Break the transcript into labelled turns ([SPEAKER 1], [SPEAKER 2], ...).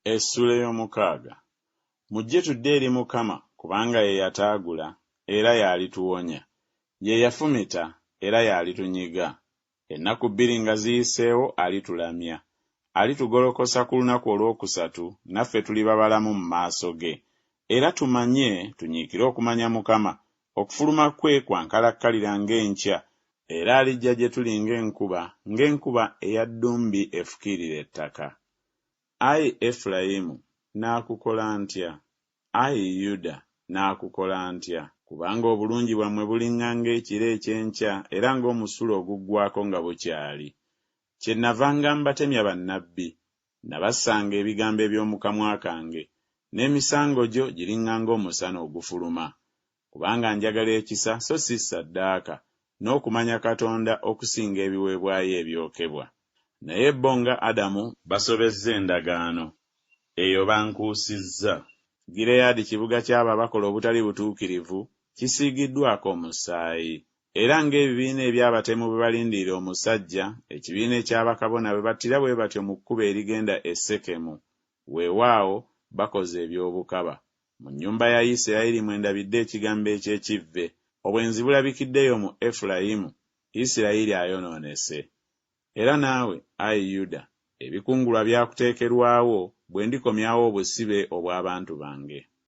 [SPEAKER 1] Essula ey'omukaaga. Mujje tudde eri Mukama kubanga ye yataagula era y'alituwonya. Ye yafumita era y'alitunyiga. Ennaku 2 nga ziyiseewo alitulamya. Alitugolokosa ku lunaku olwokusatu naffe tuliba balamu mu maaso ge. Era tumanye tunyiikire okumanya Mukama, okufuluma kwe kwankalakkalira ng'enkya, era alijja gye tuli ng'enkuba eya ddumbi efukirira ettaka. Ayi Efulayimu, naakukola ntya? Ayi Yuda, naakukola ntya? Kubanga obulungi bwammwe buliŋŋanga ekiro ekyenkya era ng'omusulo oguggwako nga bukyali. Kyennava ngamba temya bannabbi, nabassanga ebigambo eby'omu kamwa kange, n'emisango gyo giriŋŋanga omusana ogufuluma. Kubanga njagala ekisa so si ssaddaaka, n'okumanya Katonda okusinga ebiweebwayo ebyokebwa. Naye bo nga Adamu basobezza endagaano, eyo bankuusizza. Gireyaadi kibuga ky'abo abakola obutali butuukirivu kisiigiddwako omusaayi. Era ng'ebibiina eby'abatemu bwe balindirira omusajja, ekibiina eky'abakabona bwe battira bwe batyo mu kkubo erigenda e Sekemu. Weewaawo bakoze eby'obukaba. Mu nnyumba ya Isirayiri mwe ndabidde ekigambo eky'ekivve. Obwenzi bulabikiddeyo mu Efulayimu, Isirayiri ayonoonese. Era naawe, ayi Yuda, ebikungulwa byakuteekerwawo bwe ndikomyawo obusibe obw'abantu bange.